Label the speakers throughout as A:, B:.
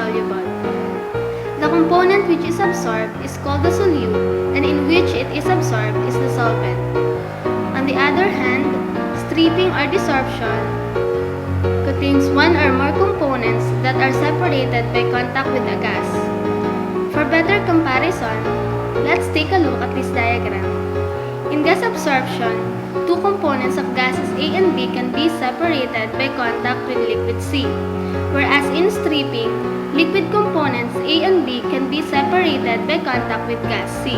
A: soluble. The component which is absorbed is called the solute, and in which it is absorbed is the solvent. On the other hand, stripping or desorption contains one or more components that are separated by contact with a gas. For better comparison, let's take a look at this diagram. In gas absorption, two components of gases A and B can be separated by contact with liquid C, whereas in stripping, liquid components A and B can be separated by contact with gas C.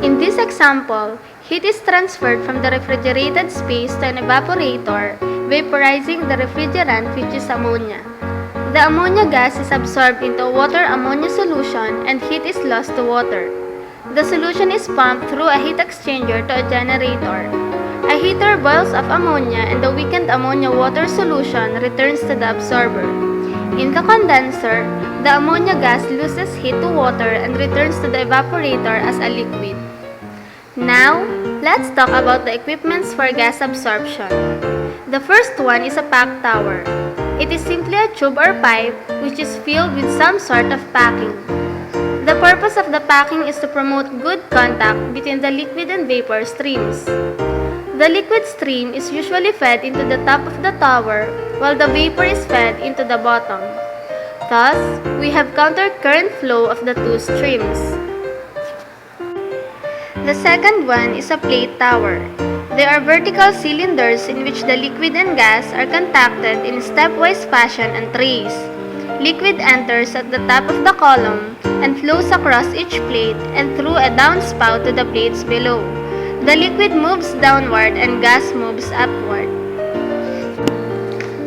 A: In this example, heat is transferred from the refrigerated space to an evaporator, vaporizing the refrigerant, which is ammonia. The ammonia gas is absorbed into a water-ammonia solution and heat is lost to water. The solution is pumped through a heat exchanger to a generator. A heater boils off ammonia and the weakened ammonia-water solution returns to the absorber. In the condenser, the ammonia gas loses heat to water and returns to the evaporator as a liquid. Now, let's talk about the equipments for gas absorption. The first one is a pack tower. It is simply a tube or pipe which is filled with some sort of packing. The purpose of the packing is to promote good contact between the liquid and vapor streams. The liquid stream is usually fed into the top of the tower while the vapor is fed into the bottom. Thus, we have counter current flow of the two streams. The second one is a plate tower. They are vertical cylinders in which the liquid and gas are contacted in stepwise fashion on trays. Liquid enters at the top of the column and flows across each plate and through a downspout to the plates below. The liquid moves downward and gas moves upward.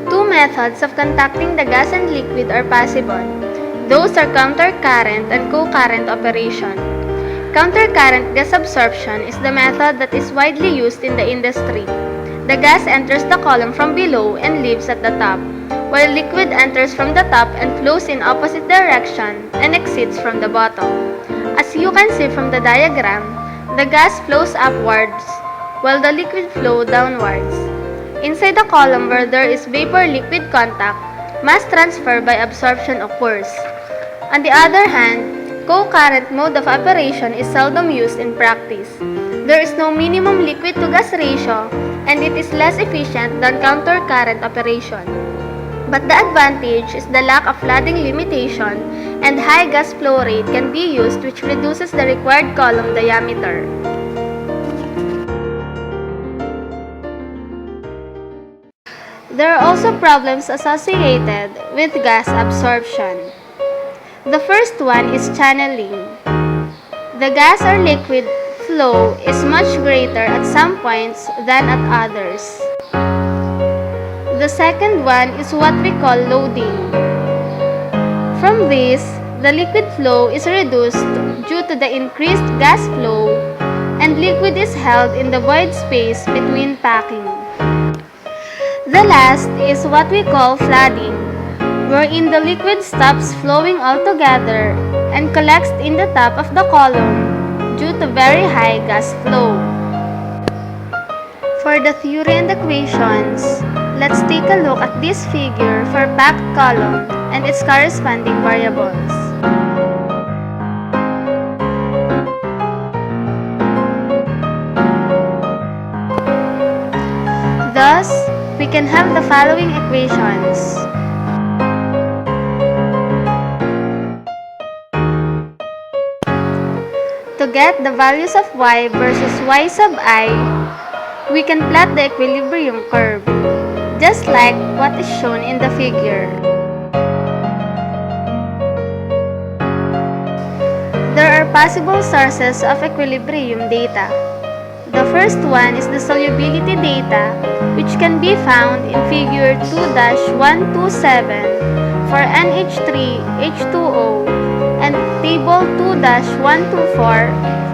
A: Two methods of contacting the gas and liquid are possible. Those are countercurrent and co-current operation. Countercurrent gas absorption is the method that is widely used in the industry. The gas enters the column from below and leaves at the top, while liquid enters from the top and flows in opposite direction and exits from the bottom. As you can see from the diagram, the gas flows upwards, while the liquid flows downwards. Inside the column where there is vapor-liquid contact, mass transfer by absorption occurs. On the other hand, co-current mode of operation is seldom used in practice. There is no minimum liquid-to-gas ratio, and it is less efficient than counter-current operation. But the advantage is the lack of flooding limitation, and high gas flow rate can be used, which reduces the required column diameter. There are also problems associated with gas absorption. The first one is channeling. The gas or liquid flow is much greater at some points than at others. The second one is what we call loading. From this, the liquid flow is reduced due to the increased gas flow, and liquid is held in the void space between packing. The last is what we call flooding, wherein the liquid stops flowing altogether and collects in the top of the column due to very high gas flow. For the theory and equations, let's take a look at this figure for packed column and its corresponding variables. Thus, we can have the following equations. To get the values of y versus y sub I, we can plot the equilibrium curve, just like what is shown in the figure. There are possible sources of equilibrium data. The first one is the solubility data, which can be found in figure 2-127 for NH3H2O and table 2-124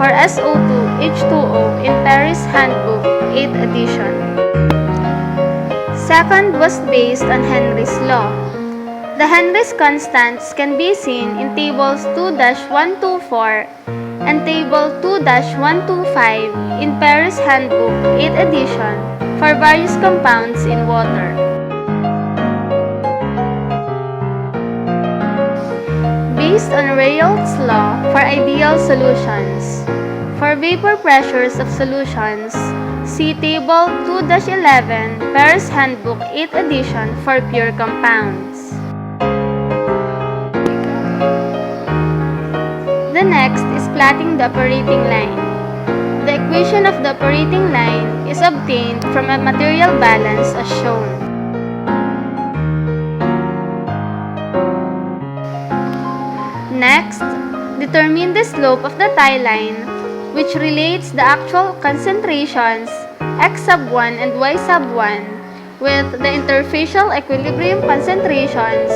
A: for SO2H2O in Paris Handbook 8th edition. Second was based on Henry's law. The Henry's constants can be seen in tables 2-124 and table 2-125 in Paris Handbook 8th edition for various compounds in water. based on Rayleigh's law for ideal solutions. For vapor pressures of solutions, see Table 2-11, Paris Handbook 8th edition for pure compounds. The next is plotting the operating line. The equation of the operating line is obtained from a material balance as shown. Next, determine the slope of the tie line, which relates the actual concentrations x sub 1 and y sub 1 with the interfacial equilibrium concentrations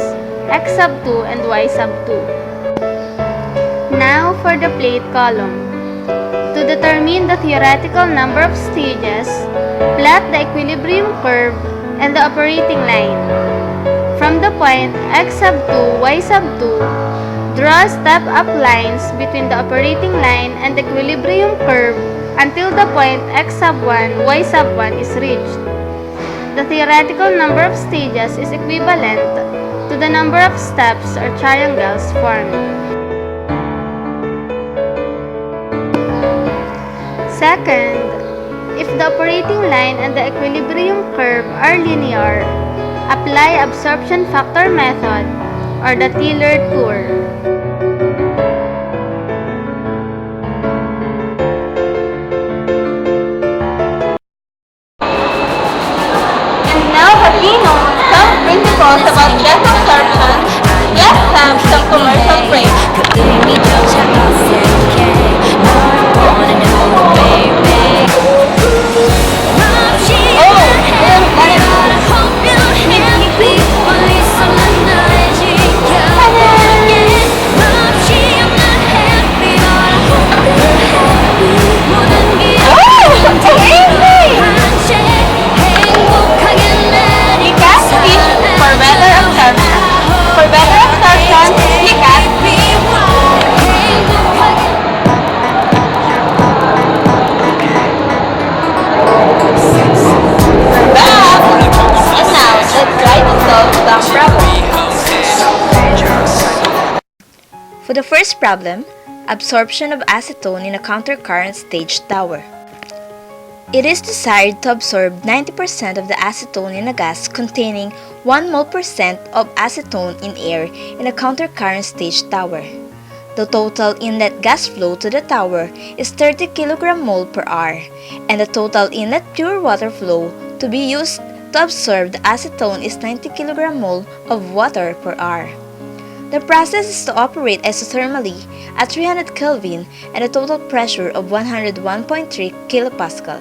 A: x sub 2 and y sub 2. Now for the plate column. To determine the theoretical number of stages, plot the equilibrium curve and the operating line. From the point x sub 2, y sub 2, draw step-up lines between the operating line and the equilibrium curve until the point x sub 1, y sub 1 is reached. The theoretical number of stages is equivalent to the number of steps or triangles formed. Second, if the operating line and the equilibrium curve are linear, apply absorption factor method or the Taylor-Tour. And now that we know some principles about gas absorption, let's have some commercial break.
B: For the first problem, absorption of acetone in a countercurrent stage tower. It is desired to absorb 90% of the acetone in a gas containing 1 mol% of acetone in air in a countercurrent stage tower. The total inlet gas flow to the tower is 30 kg/mol per hour, and the total inlet pure water flow to be used to absorb the acetone is 90 kg/mol of water per hour. The process is to operate isothermally at 300 Kelvin and a total pressure of 101.3 kPa.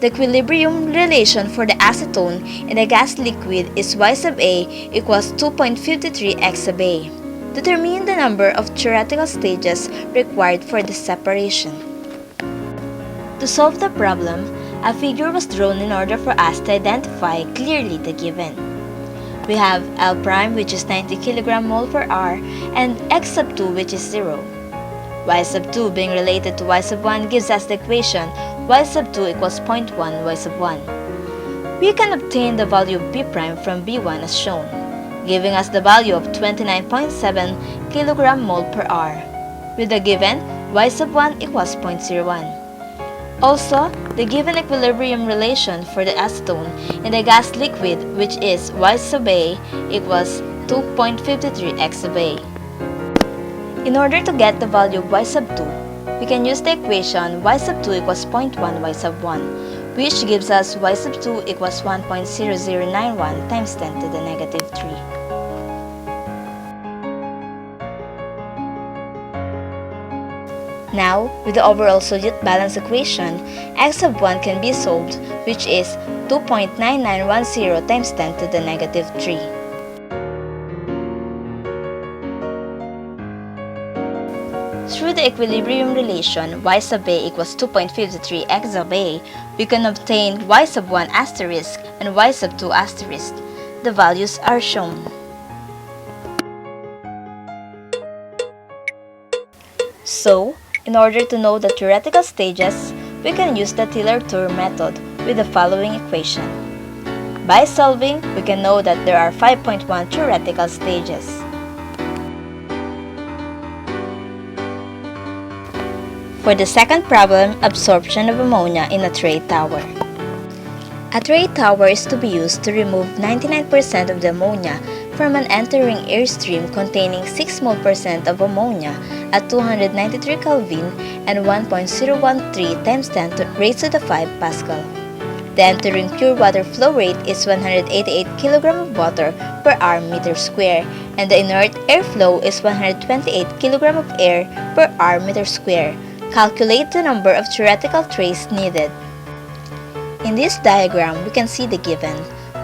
B: The equilibrium relation for the acetone in the gas liquid is y sub A equals 2.53 x sub A. Determine the number of theoretical stages required for the separation. To solve the problem, a figure was drawn in order for us to identify clearly the given. We have L prime, which is 90 kg/mol per hour, and x sub 2, which is 0. Y sub 2 being related to y sub 1 gives us the equation y sub 2 equals 0.1 y sub 1. We can obtain the value of B prime from B1 as shown, giving us the value of 29.7 kg/mol per hour. With the given, y sub 1 equals 0.01. Also, the given equilibrium relation for the acetone in the gas liquid, which is y sub A equals 2.53 x sub A. In order to get the value of y sub 2, we can use the equation y sub 2 equals 0.1 y sub 1, which gives us y sub 2 equals 1.0091 times 10 to the negative 3. Now, with the overall solute balance equation, x sub 1 can be solved, which is 2.9910 times 10 to the negative 3. Through the equilibrium relation y sub A equals 2.53 x sub A, we can obtain y sub 1 asterisk and y sub 2 asterisk. The values are shown. So, in order to know the theoretical stages, we can use the Taylor-Tour method with the following equation. By solving, we can know that there are 5.1 theoretical stages. For the second problem, absorption of ammonia in a tray tower. A tray tower is to be used to remove 99% of the ammonia from an entering airstream containing 6 mole percent of ammonia at 293 Kelvin and 1.013 times 10 raised to the 5 Pascal. The entering pure water flow rate is 188 kg of water per hour meter square, and the inert airflow is 128 kg of air per hour meter square. Calculate the number of theoretical trays needed. In this diagram, we can see the given.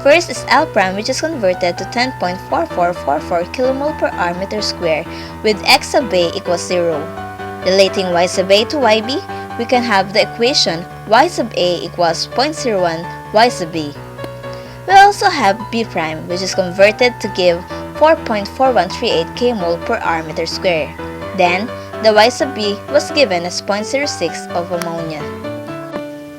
B: First is L prime, which is converted to 10.4444 kmol per hour meter square with x sub a equals 0. Relating y sub a to yb, we can have the equation y sub a equals 0.01 y sub b. We also have b prime, which is converted to give 4.4138 kmol per hour meter square. Then, the y sub b was given as 0.06 of ammonia.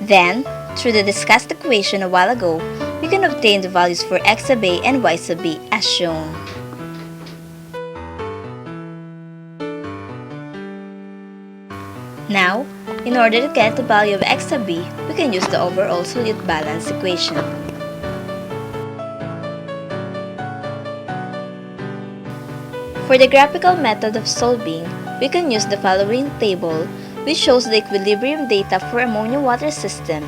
B: Then, through the discussed equation a while ago, we can obtain the values for x sub a and y sub b as shown. Now, in order to get the value of x sub b, we can use the overall solute balance equation. For the graphical method of solving, we can use the following table, which shows the equilibrium data for ammonia water system.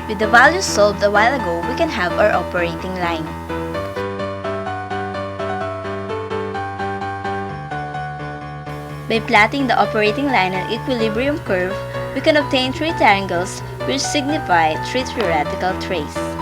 B: With the values solved a while ago, we can have our operating line. By plotting the operating line and equilibrium curve, we can obtain three triangles which signify three theoretical trays.